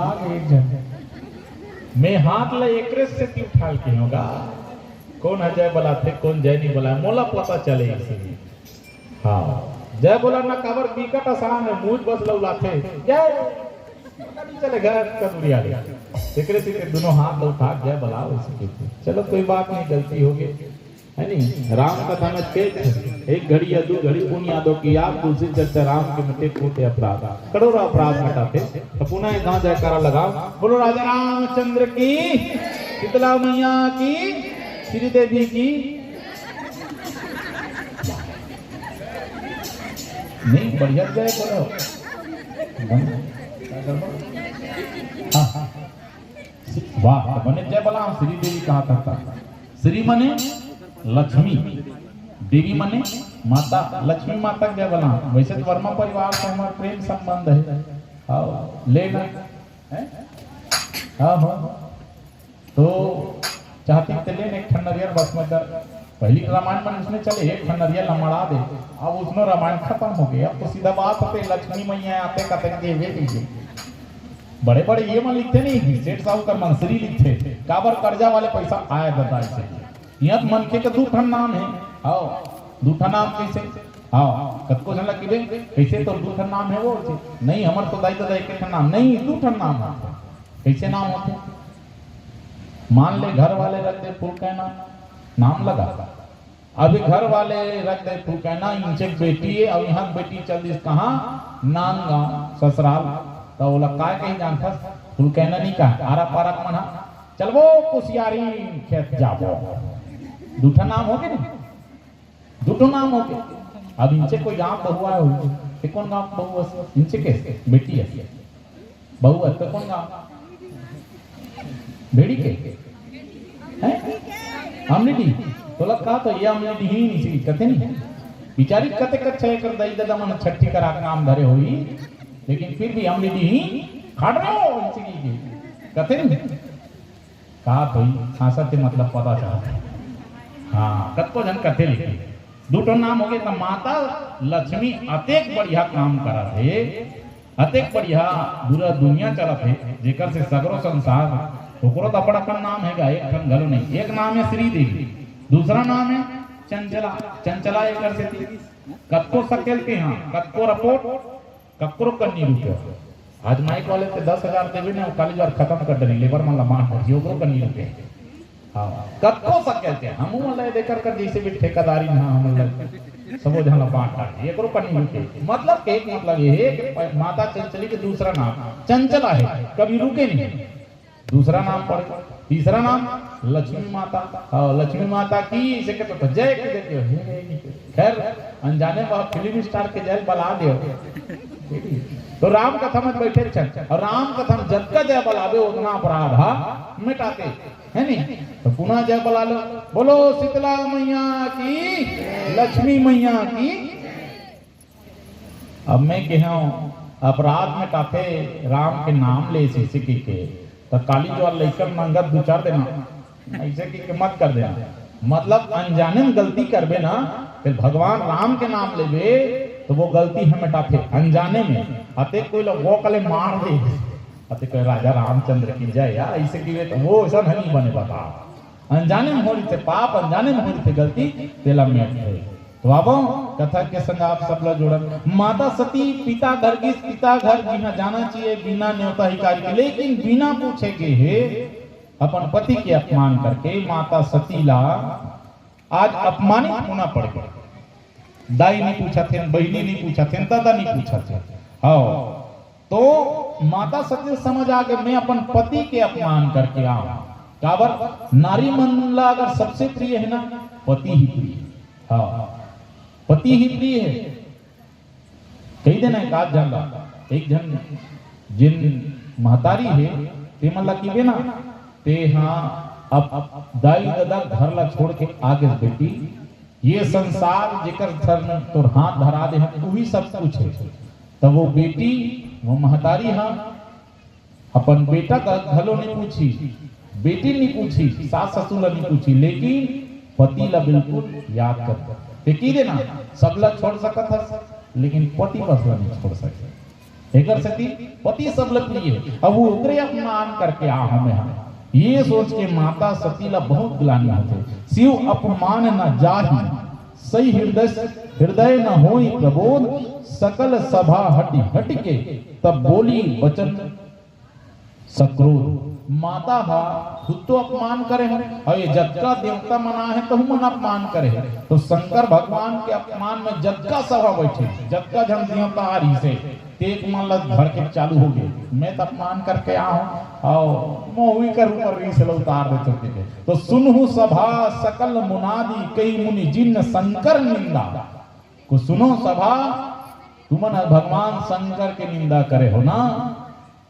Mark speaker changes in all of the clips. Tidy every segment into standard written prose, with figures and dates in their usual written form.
Speaker 1: भुला गए जन मैं हाथ ला एकरे से क्यों उठा के होगा कौन है जय बोला थे कौन जय नहीं बोला मोला पता चले इसीलिए हाँ जय बोला ना काबर बिकट आसान है मुझ बस लौला थे जय पता नहीं चले घर कदुरिया एकरे से दोनों हाथ उठा जय बोला वैसे चलो कोई बात नहीं गलती हो गई है नहीं राम कथा में एक घड़ी या दो घड़ी पुण्य यादों की आप तुलसी चर्चा राम के मिटे कूटे अपराध करोड़ों अपराध मिटाते तो पुनः गांव जयकारा लगाओ बोलो राजा रामचंद्र की शीतला मैया की श्री देवी की नहीं बढ़िया जय बोलो वाह मैंने जय बोला श्री देवी कहा करता श्री मने लक्ष्मी देवी मने माता लक्ष्मी माता क्या बोला वैसे तो वर्मा परिवार से हमारा प्रेम संबंध है हाँ लेना है हाँ हाँ तो चाहती थे लेने एक ठंडरिया बस में पहली रामायण में उसने चले एक ठंडरिया लमड़ा दे अब उसने रामायण खत्म हो गया अब तो सीधा बात होते लक्ष्मी मैया आते कहते देवे दीजिए बड़े बड़े ये मन लिखते नहीं सेठ साहू का मंसरी लिखते काबर कर्जा वाले पैसा आया देता है यहाँ मन के दू ठन नाम है आओ दू ठन नाम कैसे आओ कतको झन लगे कैसे तो दू ठन नाम है वो नहीं हमर तो दाई दादा एक ठन नाम नहीं दू ठन नाम है कैसे नाम होते मान ले घर वाले रख दे फूल कहना नाम लगा अभी घर वाले रख दे फूल कहना इनसे बेटी है और यहाँ बेटी चल दी कहाँ नाम गाँव ससुराल तो बोला काय कहीं जानता फूल कहना नहीं कहा आरा पारा मना चल वो कुशियारी खेत जाबो दूठा नाम हो गए दूठो नाम हो गए अब इनसे कोई गांव बहुआ है कौन गांव बहुआ इनसे कैसे बेटी है बहुआ तो कौन गांव बेड़ी के हैं हमने दी तो लगा तो ये हमने दी ही नहीं कथे नहीं बिचारी कते कच्चे कर दई दादा मन छठी करा नाम धरे हुई लेकिन फिर भी हमने दी ही खाड़ रहे हो इनसे की कथे नहीं कहा भाई खासा ते मतलब पता चला हाँ कतको जन कथे लिखे दूठो नाम हो गए तो माता लक्ष्मी अतेक बढ़िया काम करा थे अतेक बढ़िया पूरा दुनिया चला थे जेकर से सगरो संसार ओकरो तो अपन अपन नाम है एक ठन घलो नहीं एक नाम है श्री देवी दूसरा नाम है चंचला चंचला एक से कतको सकेल के यहाँ कतको रपोट ककरो कन्नी रुपये आज माइक वाले से 10,000 देवे ने कॉलेज बार खत्म कर दे लेबर मन लमान है योगरो कन्नी रुपये हाँ कतको सकेल के हम मतलब देकर कर जैसे भी ठेकेदारी ना हम लोग सबो जहां बांट काट एकरो कन्नी रुके मतलब एक मतलब ये है कि माता चंचली के दूसरा नाम चंचला है कभी रुके नहीं दूसरा नाम पड़े तीसरा नाम लक्ष्मी माता लक्ष्मी माता की इसे कहते तो जय के देते हो खैर अनजाने पर फिल्म स्टार के जय बला दे तो राम कथा में बैठे छन और राम कथा में जब का जय बलावे उतना अपराध मिटाते है नहीं तो पुनः जय बला लो बोलो शीतला मैया की लक्ष्मी मैया की अब मैं कहा अपराध मिटाते राम के नाम ले सिकी के तो काली जो लेकर मंगत दो चार देना ऐसे की मत कर देना मतलब अनजाने में गलती करबे ना फिर भगवान राम के नाम लेबे तो वो गलती हम मिटाते अनजाने में अते कोई लोग वो कले मार दे अते कोई राजा रामचंद्र की जय यार ऐसे की तो वो ऐसा नहीं बने बता अनजाने में हो रही थे पाप अनजाने में हो रही थे गलती तेला में है तो अब कथा के संग आप सब लोग जुड़न माता सती पिता घर की पिता घर बिना जाना चाहिए बिना न्योता ही कार्य लेकिन बिना पूछे के है अपन पति के अपमान करके माता सती ला आज अपमानित होना पड़ गया दाई नहीं पूछा थे बहनी नहीं पूछा थे दादा नहीं पूछा थे हाँ तो माता सती समझ आ गए मैं अपन पति के अपमान करके आऊं काबर नारी मन ला अगर सबसे प्रिय है ना पति ही प्रिय हाँ पति ही प्रिय है कई दिन एक आध जन एक जन जिन महतारी है ते मन लकीबे ना ते हाँ अब दाई दादा घर ला छोड़ के आगे बेटी ये संसार जेकर सर में तोर हाथ धरा दे वही सब कुछ है तब वो बेटी वो महतारी हाँ अपन बेटा का घलो नहीं पूछी बेटी नहीं पूछी सास ससुर नहीं पूछी लेकिन पति ला बिल्कुल याद कर की देना सब ला छोड़ सकत है लेकिन पति बस ला नहीं छोड़ सके एकर सती पति सब प्रिय अब वो ओकरे अपमान करके आ हमें हम ये सोच के माता सती ला बहुत ग्लानि होते शिव अपमान न जाहि सही हृदय न होई प्रबोध सकल सभा हट के तब बोली वचन सक्रोध माता हा खुद तो अपमान करे हैं और ये जग का देवता मना है तो मन अपमान करे है तो शंकर भगवान के अपमान में जग का सभा बैठे जग का जन देवता आ रही से तेज मन लग भर के चालू हो गए मैं तो अपमान करके आऊं और मोही कर ऊपर री से उतार दे चुके थे तो सुनहु सभा सकल मुनादी कई मुनि जिन शंकर निंदा को सुनो सभा तुमन भगवान शंकर के निंदा करे हो ना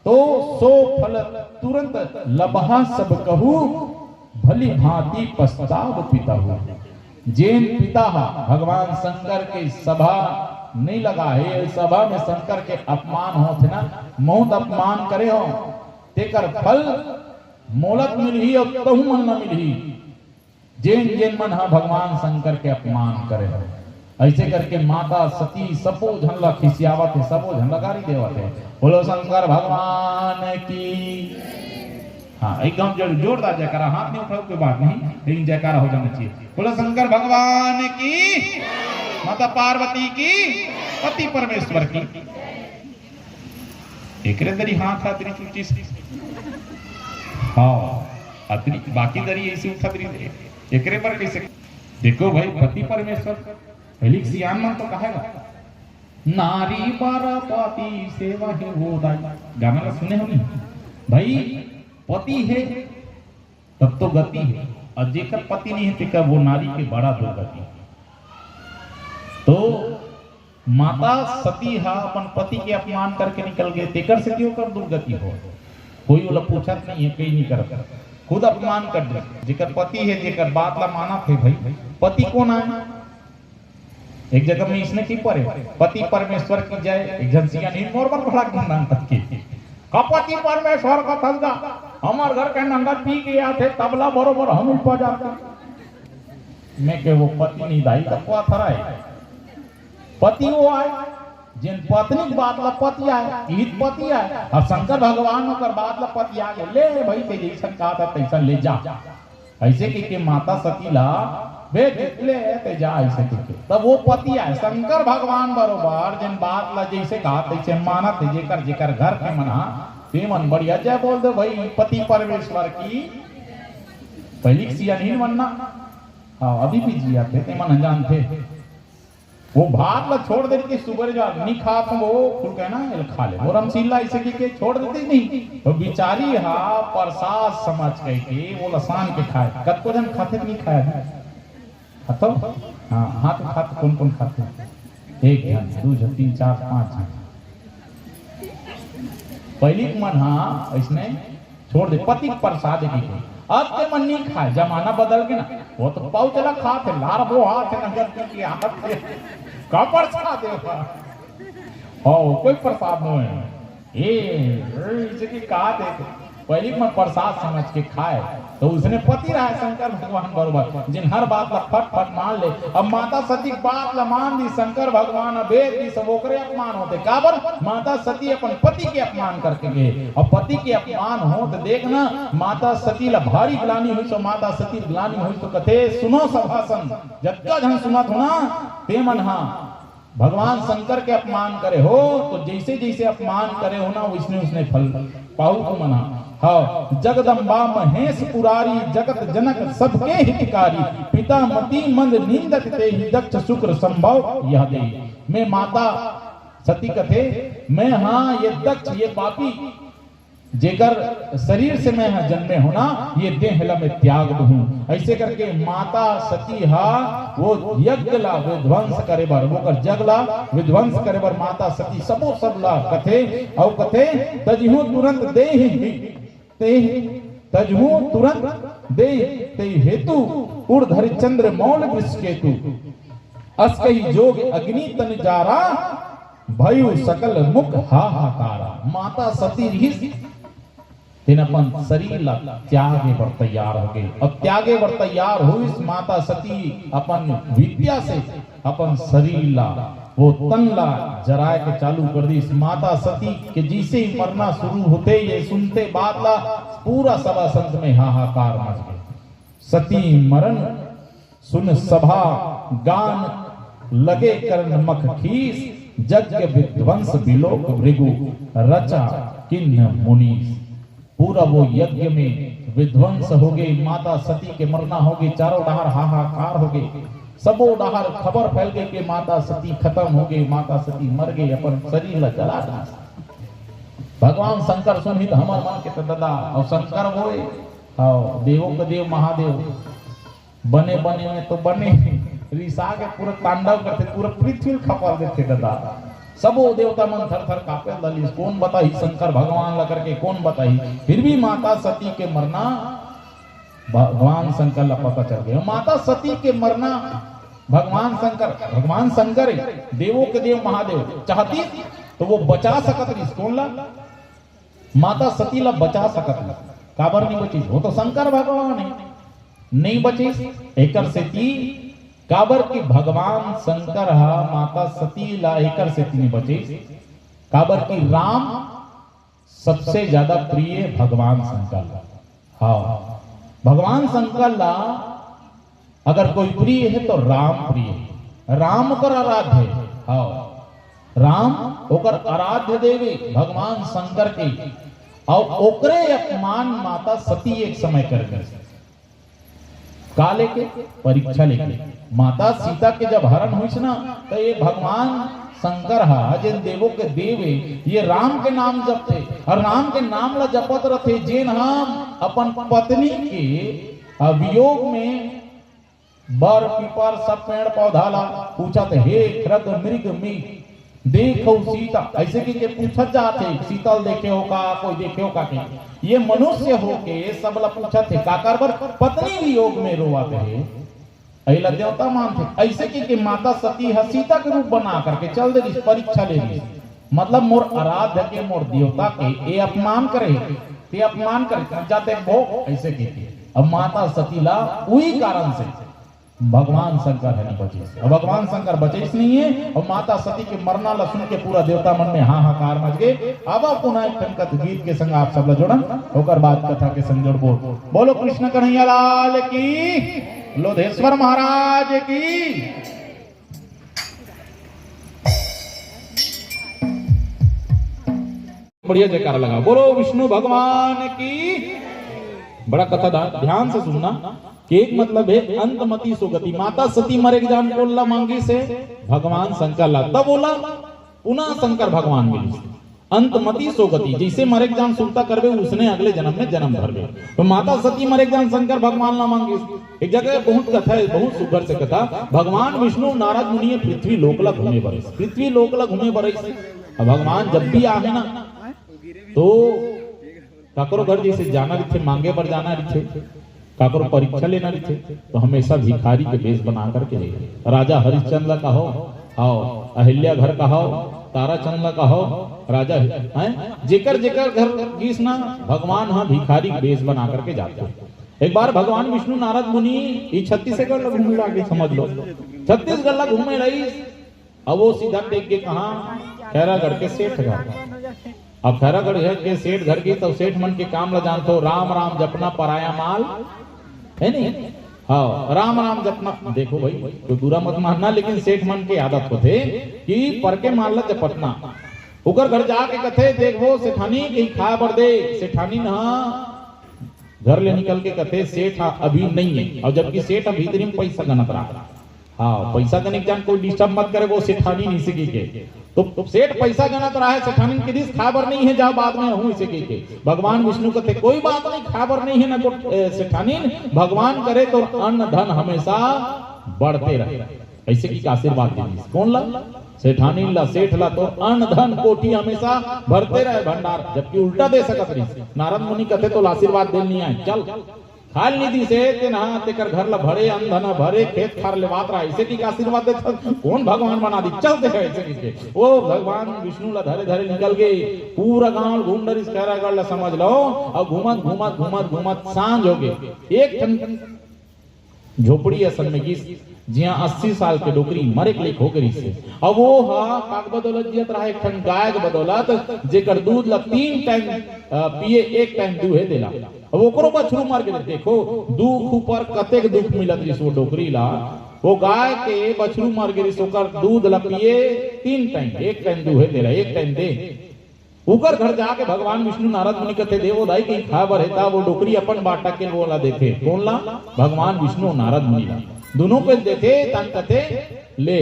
Speaker 1: तो सो फल तुरंत लबहा सब कहू भली भांति पछताव पिता हो जैन पिता भगवान शंकर के सभा नहीं लगा है सभा में शंकर के अपमान होते ना बहुत अपमान करे हो तेकर फल मोलक मिलही और तहु मन न मिलही जैन मन भगवान शंकर के अपमान करे हो ऐसे करके माता सती सबो झन ला खिसियावत है सबो झन लगारी देवत है बोलो शंकर भगवान की हाँ एकदम जोरदार जयकारा हाथ नहीं उठाओ कोई बात नहीं लेकिन जयकारा हो जाना चाहिए बोलो शंकर भगवान की माता पार्वती की पति परमेश्वर की एकरे दरी हाथ हाथरी चुची से हाँ अतरी बाकी दरी ऐसी उठतरी एकरे पर कैसे देखो भाई पति परमेश्वर पहली सियान मन तो कहेगा नारी बारा पति सेवा है वो दाई गाना का सुने होनी भाई पति है तब तो गति है और जेकर पति नहीं है तो वो नारी के बड़ा दुर्गति तो माता सती हा अपन पति के अपमान करके निकल गए तेकर से क्यों कर दुर्गति हो कोई वाला पूछत नहीं है कहीं नहीं करता खुद अपमान कर दे जेकर पति है जेकर बात ला माना थे भाई पति कौन है एक जगह में इसने की पढ़े पति परमेश्वर की जय एक झंसिया नहीं मोरबर भड़ा गुणगान तक की पति परमेश्वर का थलगा हमार घर के नंगा पी गया थे तबला बरोबर हम उपा जाते मैं के वो पति नहीं दाई तक को थराए पति वो आए जिन पत्नी बात ला पति आए ईद पति आए और शंकर भगवान कर बात ला पति आ गए ले भाई ते जैसा कहा था तैसा ले जा ऐसे के माता सती ला वे ले ते जा ऐसे के तब वो पति आए शंकर भगवान बरोबर जिन बात ला जैसे कहा तैसे माना थे जेकर जेकर घर के मना ते मन बढ़िया जय बोल दे भाई पति परमेश्वर की पहली सिया नहीं मनना हाँ अभी भी जिया थे ते मन अनजान थे वो भात ला छोड़ देती कि सुबह जो नहीं खा तो वो खुल कहना खा ले वो रमसीला ऐसे के छोड़ देती नहीं तो बिचारी हा प्रसाद समझ के वो लसान के खाए कत को जन खाते नहीं खाया खातो हाँ हाथ खाते कौन कौन खाते एक जन दो जन तीन चार पांच जन पहली मन हाँ इसने छोड़ दे पति प्रसाद की अब के मन नहीं खाए जमाना बदल के ना वो तो पाव चला खाते लार वो हाथ नगर की आदत है का प्रसाद है ओ कोई प्रसाद नहीं है इसे की कहा दे पहली मन प्रसाद समझ के खाए तो उसने पति रहा शंकर भगवान बरोबर जिन हर बात ला फट फट मान ले अब माता सती बात ला मान दी शंकर भगवान वेद दी सब ओकरे अपमान होते काबर माता सती अपन पति के अपमान करके गए और पति के अपमान हो तो देखना माता सती ला भारी ग्लानि हुई तो माता सती ग्लानि हुई तो कथे सुनो सभासन जत्का जन सुनत हो ना ते मन हाँ भगवान शंकर के अपमान करे हो तो जैसे जैसे अपमान करे हो ना उसने उसने फल पाऊ को मना हाँ जगदम्बा महेश पुरारी जगत जनक सबके हितकारी पिता मति मंद निंदक ते ही दक्ष शुक्र संभव यह दे मैं माता सती कथे मैं हाँ ये दक्ष ये पापी जेकर शरीर से मैं जन्मे होना ये देह ला में त्याग दूं ऐसे करके माता सती हा वो यज्ञ ला विध्वंस करे बर वो कर जग ला विध्वंस करे बर माता सती सबो सब ला कथे और कथे तजहु तुरंत देहि ते तजहु तुरंत दे ते हेतु उर्धरि चंद्र मौल वृष केतु अस कही जोग अग्नि तन जारा भयु सकल मुख हाहाकारा माता सती रही तीन अपन शरीर ला त्यागे पर तैयार हो गए और त्यागे पर तैयार हुई माता सती अपन विद्या से अपन शरीर ला वो तनला जराए के चालू कर दी। माता सती के जिसे ही मरना शुरू होते ये सुनते बादला पूरा सभा संत में हाहाकार मच गए। सती मरण सुन सभा गान लगे करण मख खीस, यज्ञ विध्वंस बिलोक भृगु रचा किन्न मुनीस। पूरा वो यज्ञ में विध्वंस हो गई, माता सती के मरना हो गई, चारों डहार हाहाकार हो गई, सबो डहार खबर फैल गई कि माता सती खत्म हो गई, माता सती मर गई, अपन शरीर ला जला दा। भगवान शंकर सुनित हमर मन के दादा और शंकर होए और देवों के देव महादेव बने बने में तो बने रिसा के पूरा तांडव करते, पूरा पृथ्वी खपा देते दादा। सबो देवता मन थर थर कापे ललिस, कौन बताई शंकर भगवान ला करके कौन बताई। फिर भी माता सती के मरना भगवान शंकर ला पता चल गया। माता सती के मरना भगवान शंकर देवों के देव महादेव चाहती तो वो बचा सकत रही। कौन ला? माता सती ला बचा सकत रही, काबर नहीं बची? वो तो शंकर भगवान है, नहीं बची। एकर से ती काबर की भगवान शंकर हा माता सती ला एकर से ती नहीं बची, काबर की राम सबसे ज्यादा प्रिय भगवान शंकर ला। हाँ, भगवान शंकर ला अगर कोई प्रिय है तो राम प्रिय है, राम कर आराध्य है। हाँ, राम ओकर आराध्य देवी भगवान शंकर के, और ओकरे अपमान माता सती एक समय कर गए। का लेके? परीक्षा लेके। माता सीता के जब हरण हुई ना तो ये भगवान शंकर हा जिन देवों के देवे ये राम के नाम जपते, और राम के नाम ला जपत रथे। जिन हम अपन पत्नी के वियोग में बर पीपर सब पेड़ पौधा ला पूछत, हे कृत मृग मी देखो सीता, ऐसे की के पूछत जाते शीतल देखे हो का, कोई देखे हो का के। ये मनुष्य हो के सब ला पूछत थे का करबर पत्नी वियोग में रोवाते है, अहिला देवता मानते। ऐसे की माता सती है सीता के रूप बना करके चल दे परीक्षा ले ली। मतलब मोर आराध्य के मोर देवता के ये अपमान करे, ते अपमान करे जाते वो ऐसे की। अब माता सती ला वही कारण से भगवान शंकर है नहीं बचे, और भगवान शंकर बचे नहीं है। और माता सती के मरना ला सुन के पूरा देवता मन में हाहाकार मच गए। अब पुनः एक ठनकत गीत के संग आप सब ला जोड़न, होकर बाद कथा के संग जोड़ बोलो कृष्ण कन्हैया लाल की, लोधेश्वर महाराज की। बढ़िया जयकारा लगा, बोलो विष्णु भगवान की। बड़ा कथा ध्यान से सुनना। एक मतलब है अंतमति सुगति, माता सती मरे जान बोला मांगी से भगवान शंकर ला, तब बोला पुनः शंकर भगवान मिली। अंतमति सुगति जैसे मरे जान सुनता करबे उसने अगले जन्म में जन्म भरबे। तो माता सती मरे जान शंकर भगवान ला मांगी। एक जगह बहुत कथा है, बहुत सुंदर से कथा। भगवान विष्णु नारद मुनि पृथ्वी लोक ला घूमे बरस, पृथ्वी लोक ला घूमे बरस। भगवान जब भी आए ना तो काकरो घर जैसे जाना रही थे, मांगे पर जाना रही थे, काकरो परीक्षा लेना रही थे, तो हमेशा भिखारी के वेश बना करके राजा हरिश्चंद्र का हो, आओ अहिल्या घर का हो, ताराचंद्र का हो, राजा है जेकर जेकर घर गीस ना भगवान हाँ भिखारी वेश बना करके जाते हैं। एक बार भगवान विष्णु नारद मुनि छत्तीसगढ़ घूमने लगे, समझ लो छत्तीसगढ़ घूमे रही। अब वो सीधा टेक के कहा खैरागढ़ के सेठ घर। अब खैरागढ़ के सेठ घर की तो सेठ मन के काम ला जानते हो, राम राम जपना पराया माल है नहीं। हाँ, राम राम जपना। देखो भाई कोई बुरा मत मानना, लेकिन सेठ मन के आदत होते कि पर के माल ला जपटना। उकर घर जाके कथे देखो सेठानी कहीं खा बर दे, सेठानी ना घर ले निकल के कथे सेठ अभी नहीं है, और जबकि सेठ भीतरी में पैसा गनत रहा। हाँ, पैसा गने जान कोई डिस्टर्ब मत करे, वो सेठानी नहीं सीखी के तो सेठ पैसा गनत रहा है, सेठानी के दिस खाबर नहीं है, जाओ बाद में हूं इसे के। भगवान विष्णु कहते कोई बात नहीं, खाबर नहीं है ना तो सेठानी भगवान करे तो अन्न धन हमेशा बढ़ते रहे, ऐसे की आशीर्वाद दे। कौन ला? सेठानी ला, सेठ ला तो अन्न धन कोठी हमेशा भरते रहे भंडार, जबकि उल्टा दे सकत रही। नारद मुनि कहते तो आशीर्वाद दे नहीं आए, चल खाल निधि से तेना तेकर घर ला भरे अंधन भरे खेत खार ले बात रहा, ऐसे की आशीर्वाद देता कौन भगवान बना दी। चलते हैं ऐसे की वो भगवान विष्णु ला धरे धरे निकल गए, पूरा गांव घूम डरिस खैरागढ़ ला समझ लो। और घूमत घूमत घूमत घूमत सांझ हो गए। एक झोपड़ी असल में गिस जिया 80 साल के डोकरी मरे क्लिक हो गई से। अब वो हा काक बदौलत जियत रहा एक ठन गाय के बदौलत जेकर दूध ला 3 टाइम पिए 1 टाइम दूहे देला। अब ओकरो बछरू मार के देखो दुख ऊपर कतेक दुख मिलत रिस वो डोकरी ला। वो गाय के बछरू मार के रिस ओकर दूध ला पिए 3 टाइम 1 टाइम दूहे देला 1 टाइम दे। उकर घर जाके भगवान विष्णु नारद मुनि कथे देवो दाई के खाबर है वो डोकरी अपन बाटा के बोला देखे कौन ला भगवान विष्णु नारद मुनि ला दोनों को देखे तन कथे ले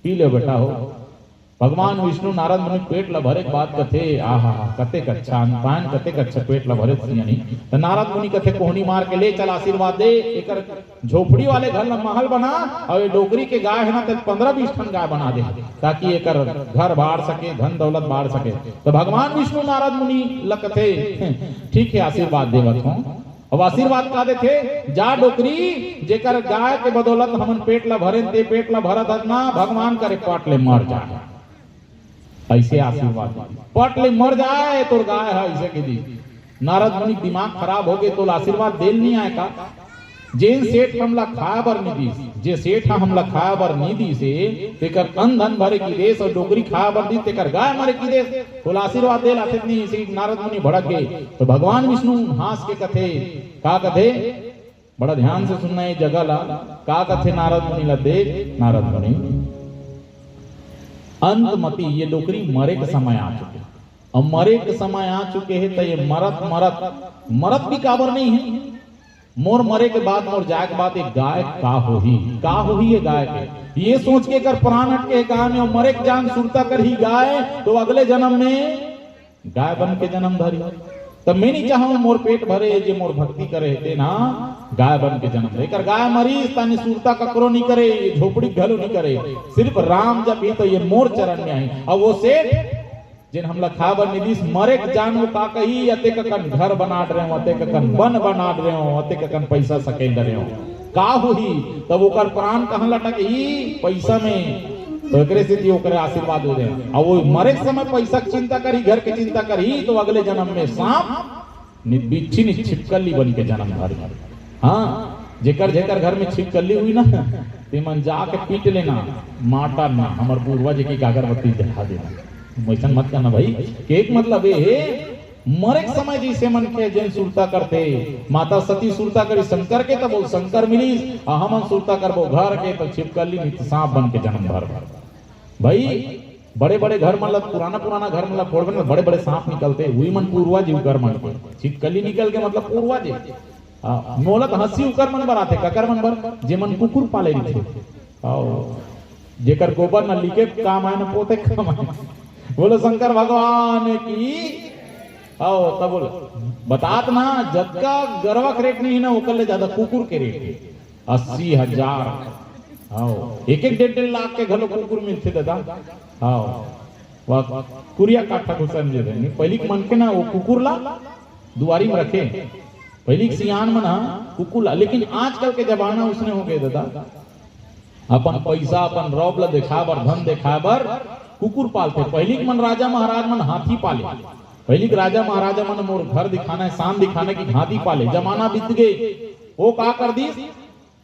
Speaker 1: पी ले बेटा हो। भगवान विष्णु नारद मुनि पेट ला भरे बात कथे आहा कते अच्छा अनपान कते अच्छा पेट ला भरे नहीं तो नारद मुनि कथे कोहनी मार के ले चल आशीर्वाद दे एकर झोपड़ी वाले घर ला महल बना और ये डोकरी के गाय है ना तो 15-20 ठन गाय बना दे ताकि एकर घर बाढ़ सके धन दौलत बाढ़ सके। तो भगवान विष्णु नारद मुनि ला कथे ठीक है आशीर्वाद देवत हूं। अब आशीर्वाद का देखे जा डोकरी जेकर गाय के बदौलत हमन पेट ला भरे ते पेट ला भरत ना भगवान करे पट ले मर जाए ऐसे आशीर्वाद पट ले मर जाए तो गाय है ऐसे के दी। नारद मुनि दिमाग खराब हो गए तो आशीर्वाद देल नहीं आए का जेन सेठ हमला खाया बर नहीं दी जे सेठ हमला खाया बर नहीं दी से तेकर अन धन भरे की देश और डोकरी खाया बर दी तेकर गाय मरे की देश तो आशीर्वाद देल आते नहीं से नारद मुनि भड़क गए। तो भगवान विष्णु हास के कथे का कथे बड़ा ध्यान से सुनना है जगह ला का कथे नारद मुनि ला दे नारद मुनि अंतमति ये डोकरी मरे के समय आ चुके अब मरे के समय आ चुके हैं तो ये मरत मरत मरत भी काबर नहीं है मोर मरे के बाद मोर जाए के बाद एक गाय का होही ये गाय के ये सोच के कर प्राण अटके गाय में मरे के जान सुरता कर ही गाय तो अगले जन्म में गाय बन के जन्म धरी तब मैं नहीं चाहूं मोर पेट भरे जे मोर भक्ति करे थे ना गाय बन के जन्म लेकर गाय मरी तानी सुरता ककरो नहीं करे झोपड़ी घलो नहीं करे सिर्फ राम जब तो ये मोर चरण में आई। अब वो सेठ जिन हमला खाबर निदिस मरे के जान वो का कही अते कन घर बना रहे हो अते कन वन बना रहे हो अते कन पैसा सकेल रहे हो का होही तब ओकर प्राण कहां लटक ही पैसा में तो एकरे से ओकरे आशीर्वाद हो जाए। अब वो मरे के समय पैसा की चिंता करी घर के चिंता करी तो अगले जन्म में सांप बिच्छी नि छिपकली बन के जन्म धरी। हाँ जेकर जेकर घर में छिपकली हुई ना ते मन जाके पीट लेना माटा ना हमर पूर्वज की अगरबत्ती दिखा देना वैसा मत करना भाई। एक मतलब ये मरे के समय जैसे मन के जैन सुरता करते माता सती सुरता करी शंकर के तब शंकर मिली हम सुरता करबो घर के तो छिपकली नहीं सांप बन के जन्म भर भाई। बड़े बड़े घर मतलब पुराना घर मतलब फोड़ में बड़े बड़े सांप निकलते हुई मन पूर्वज उकर मन के छिपकली निकल के मतलब पूर्वज मोलत हंसी उकर मन बर आते ककर मन बर जे मन कुकुर पाले थे जेकर गोबर न लिखे काम आए न पोते काम आए बोलो शंकर भगवान की आओ तब बोलो बतात ना जबका गरवा के रेट नहीं है ना ओकर ले ज्यादा कुकुर के रेट 80,000 आओ एक 1.5 लाख के घलो कुकुर मिलते दादा। आओ वह कुरिया काठा को समझे नहीं पहली मन के ना वो कुकुर ला दुआरी में रखे पहली सियान मन कुकुर ला लेकिन आजकल के जमाना उसने हो गए दादा अपन पैसा अपन रौब ला दिखाबर धन दिखाबर कुकुर पालते। पहली मन राजा महाराज मन हाथी पाले पहली राजा महाराजा मन मोर घर दिखाना है शान दिखाने की हाथी पाले जमाना बीत गए वो का कर दी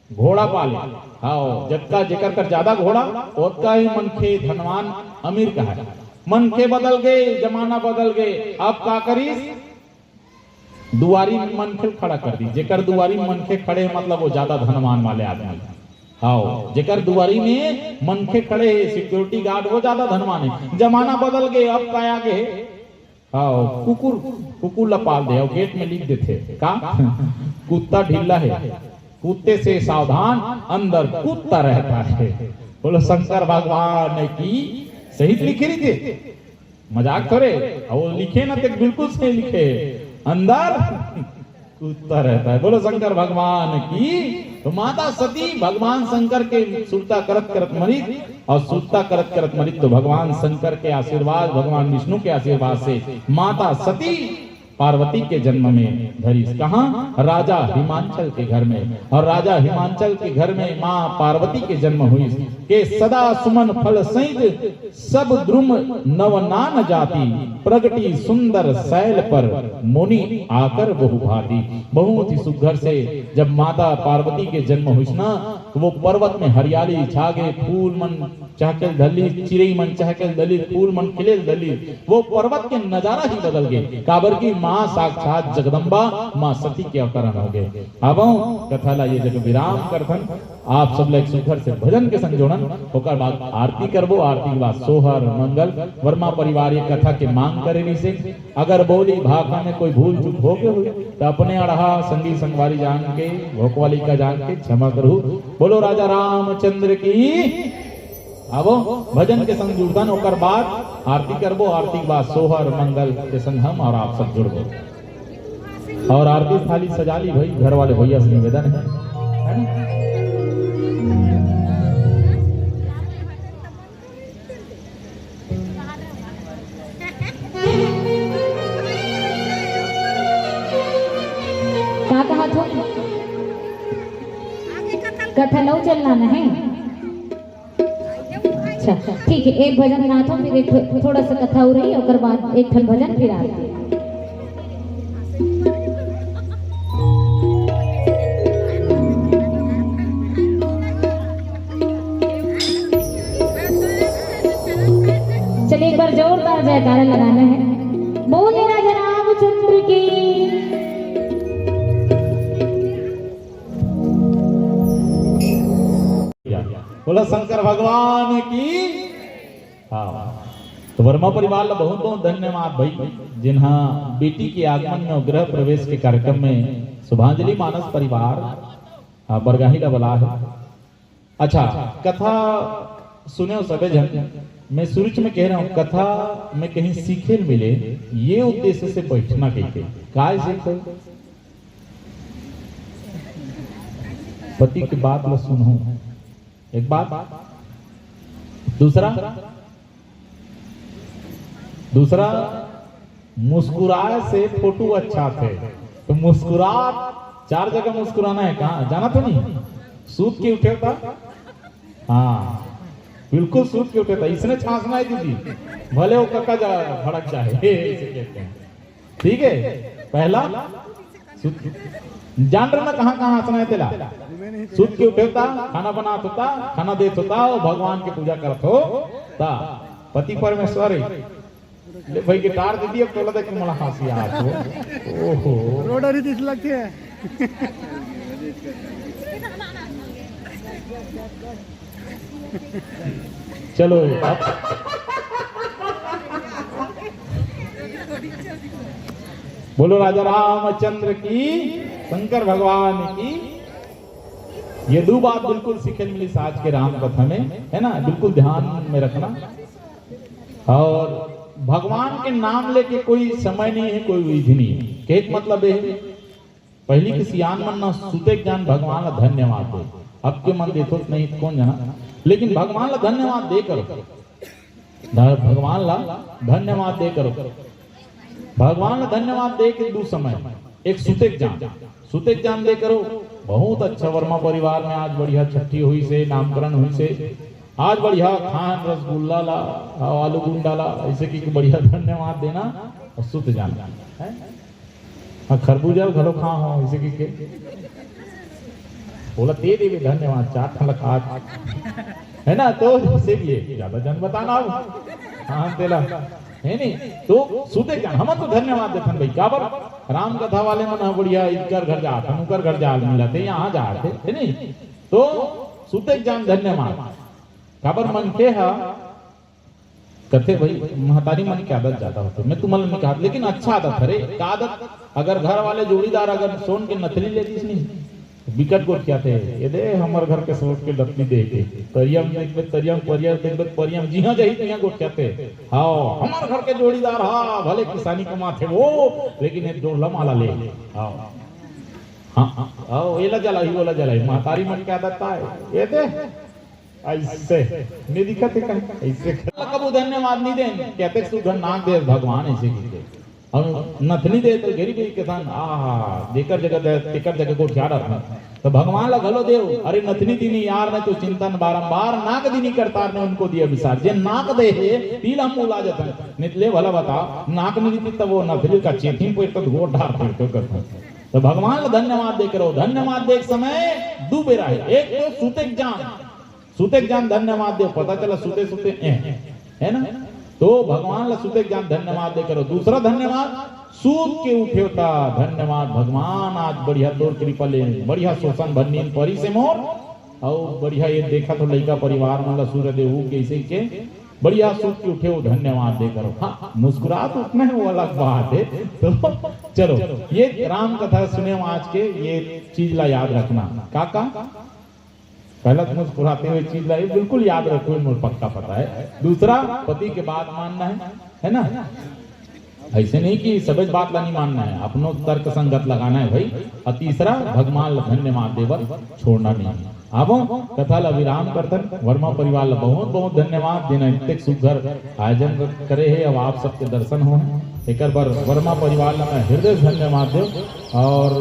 Speaker 1: घोड़ा पाले। हाँ जबका जेकर कर ज्यादा घोड़ा ओतका ही मनखे धनवान अमीर का है मनखे बदल गए जमाना बदल गए अब का करीस दुआरी में मनखे खड़ा कर दी जेकर दुआरी में मनखे खड़े मतलब वो ज्यादा धनवान वाले आदमी। हाँ जेकर दुआरी में मनखे खड़े सिक्योरिटी गार्ड वो ज्यादा धनवान है जमाना बदल गए अब का आगे हाँ कुकुर ला पाल दे और गेट में लिख देते का कुत्ता ढीला है कुत्ते से सावधान अंदर कुत्ता रहता है। बोलो शंकर भगवान की सही लिखे नहीं थे मजाक करे और लिखे ना तो बिल्कुल सही लिखे अंदर कुत्ता रहता है। बोलो शंकर भगवान की। तो माता सती भगवान शंकर के सुरता करत करत मरी और सुरता करत करत मरी तो भगवान शंकर के आशीर्वाद भगवान विष्णु के आशीर्वाद से माता सती पार्वती के जन्म में धरी। कहाँ? राजा हिमांचल के घर में। और राजा हिमांचल के घर में माँ पार्वती के जन्म हुई के सदा सुमन फल सहित सब द्रुम नवनान जाति प्रगटी सुंदर शैल पर मुनि आकर बहु भाती। बहुत ही सुघर से जब माता पार्वती के जन्म हुई ना, तो वो पर्वत में हरियाली छागे, फूल मन चहकल धली, चिड़ई मन चहकल धली, फूल मन खिले धली। वो पर्वत के नजारा ही बदल गए। काबर की माँ साक्षात जगदम्बा माँ सती के अवतरण हो गए। अब कथा ला ये जग विराम करथन। आप सब लोग सुखर से भजन के संजोड़न होकर बाद आरती करबो। आरती के बाद सोहर मंगल वर्मा परिवार ये कथा के मांग करे से। अगर बोली भाषा में कोई भूल चूक हो गए हुई तो अपने अड़हा संगी संगवारी जान के भोकवाली का जान के क्षमा करू। बोलो राजा रामचंद्र की। अब भजन के संग जुड़न होकर बाद आरती करबो। आरती के बाद सोहर मंगल के संग हम और आप सब जुड़बो। और आरती थाली सजा ली भाई, घर वाले भैया से निवेदन है ना?
Speaker 2: क्या कहा था? कथा नौ चलना है। अच्छा ठीक है, एक भजन गाता हूँ, फिर एक थोड़ा सा कथा हो रही है, और बाद एक ठन भजन फिर आते। चलिए एक बार जोरदार जयकारा लगाना है। बोले राजा रामचंद्र की।
Speaker 1: बोला शंकर भगवान की। हाँ, तो वर्मा परिवार ला बहुत बहुत धन्यवाद भाई, जिन्हा बेटी के आगमन में गृह प्रवेश के कार्यक्रम में शुभांजलि मानस परिवार बरगाही का बला है। अच्छा, कथा सुने सबे जन। मैं शुरू में कह रहा हूँ, कथा में कहीं सीखे मिले ये उद्देश्य से बैठना कहते काय सीखे। पति की बात ला सुनो, एक बात। दूसरा मुस्कुराए से फोटो अच्छा थे। तो मुस्कुरा 4 जगह मुस्कुराना है। कहाँ जाना तो नहीं? सूत के उठे था। हाँ बिल्कुल सूत के उठे था। इसने छांसना है दीदी, भले वो कक्का भड़क जाए, ऐसे कहते हैं। ठीक है, पहला जान रहे ना कहाँ कहाँ हंसना है तेला। सूत के उठे था, खाना बनात होता, खाना देत होता, और भगवान की पूजा करत हो ता पति परमेश्वर ले भाई गिटार दे दिए। तोला देख मला हंसी आत हो। ओहो
Speaker 3: रोडरी दिस लगती है।
Speaker 1: चलो बोलो राजा रामचंद्र की, शंकर भगवान की। ये 2 बात बिल्कुल सीखे मिली आज के राम कथा में, है ना? बिल्कुल ध्यान में रखना। और भगवान के नाम लेके कोई समय नहीं है, कोई विधि नहीं है। एक मतलब है पहली की सियान मन ना सुते ज्ञान भगवान ला धन्यवाद दे। अब के मन देतो नहीं कौन जाना, लेकिन भगवान ला धन्यवाद दे करो। भगवान ला धन्यवाद दे करो। भगवान ला धन्यवाद दे के 2 समय। एक सुतेक जान दे करो। बहुत अच्छा वर्मा परिवार में आज बढ़िया छठी हुई से, नामकरण हुई से। आज बढ़िया खान रसगुल्ला ला, आलू गुंडा ला, ऐसे की बढ़िया धन्यवाद देना और सुत जाना है। खरबूजा घरो खा हो ऐसे की के बोला दे देवे धन्यवाद 4 ठन खा है ना। तो जैसे भी है ज्यादा जन बताना हाँ तेला है नहीं। तो सुते जान हम तो धन्यवाद देथन भाई। क्या बर राम कथा वाले मन बढ़िया इनकर घर जाते, उनकर घर जा मिलते, यहाँ जाते है नहीं। तो सुते जान धन्यवाद। काबर मन के हा कथे भाई महतारी मन की आदत ज्यादा होती। मैं तुम्हारे नहीं कहा, लेकिन अच्छा आदत है। आदत अगर घर वाले जोड़ीदार अगर सोन के नथली लेती नहीं विकट को क्या थे ये दे हमारे घर के सोच के लपटी दे के तरियम देखबे तरियम परियम देखबे परियम जी हां जही तिया को क्या थे। हां हमारे घर के जोड़ीदार हां भले किसानी कमा थे वो, लेकिन एक जोड़ माला ले। हां हां आओ एला जला ही बोला जला महतारी मन क्या आदत है ये दे ऐसे नहीं दिखत है कहीं ऐसे कबू धन्यवाद नहीं दे कहते सुधन नाग दे भगवान ऐसे की और नथनी दे तो घेरी भी किसान देकर जगह को ध्यान रखना तो भगवान लगलो देव अरे नथनी दीनी यार ने तो चिंतन बारंबार नाक दीनी करतार ने उनको दिया विसार जे नाक दे है पीला मूला जतन नितले भला बता नाक नहीं दी तब वो नथनी का चेथिन पे तो गोड़ ढार पे करता तो भगवान को धन्यवाद दे करो धन्यवाद दे समय डूबे रहे एक तो सुते जान धन्यवाद दे पता चला सुते है ना तो भगवान सुते जान धन्यवाद दे करो दूसरा धन्यवाद सूत के उठे होता धन्यवाद भगवान आज बढ़िया तोर कृपा ले बढ़िया शोषण भरनी परी से मोर और बढ़िया ये देखा तो लड़का परिवार मतलब सूर्य देव कैसे के बढ़िया सूत के उठे हो धन्यवाद दे करो हाँ मुस्कुरा तो उतना है वो अलग बात है तो चलो ये राम कथा सुने आज के ये चीज ला याद रखना काका पहला तो मुस्कुराते हुए चीज ला बिल्कुल याद रखो मुझे पक्का पता है दूसरा पति के बात मानना है ना ऐसे नहीं कि सब बात ला नहीं मानना है अपनो तर्क संगत लगाना है भाई और तीसरा भगवान धन्यवाद देवर छोड़ना नहीं अब कथा ला विराम करतन वर्मा परिवार ला बहुत बहुत धन्यवाद देना इतने सुघर आयोजन करे है अब आप सबके दर्शन हो एक बार वर्मा परिवार ला मैं हृदय धन्यवाद दे और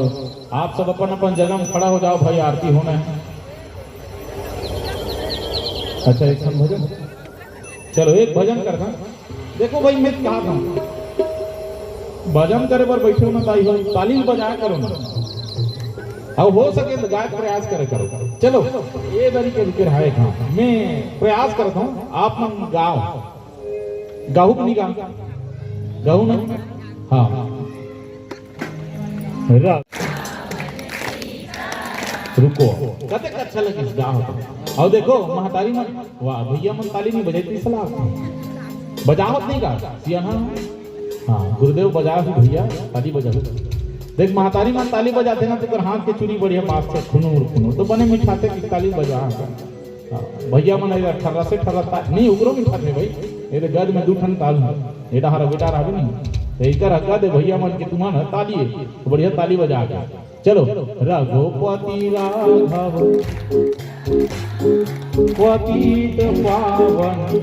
Speaker 1: आप सब अपन अपन जगह में खड़ा हो जाओ भाई आरती होना है अच्छा एक भजन चलो एक भजन करता देखो भाई मैं कहा था भजन करे पर बैठे हो ना ताली बजाया करो ना अब हो सके तो गाय प्रयास करे करो चलो ये तरीके रुके रहा कहा मैं प्रयास करता हूँ आप मन गाओ गाहू नहीं गाहू ना हाँ रुको कते अच्छा लगे गाओ और देखो महतारी मन वाह भैया मन ताली नहीं बजाती सलाह बजावत नहीं गा सियाना हाँ गुरुदेव बजा भैया ताली बजा देख महतारी मन ताली बजाते ना तो हाथ के चूड़ी बढ़िया पास से खुनूर तो बने मिठाते की ताली बजा भैया मन ठर्रा से ठर्रा नहीं उगरो मिठाते भाई ये तो गद में दूठन ताल एटा हरा बेटा रहा नहीं तो एक हक्का दे भैया मन के तुम्हारा ताली तो बढ़िया ताली बजा के चलो रघुपति राघव पतित पावन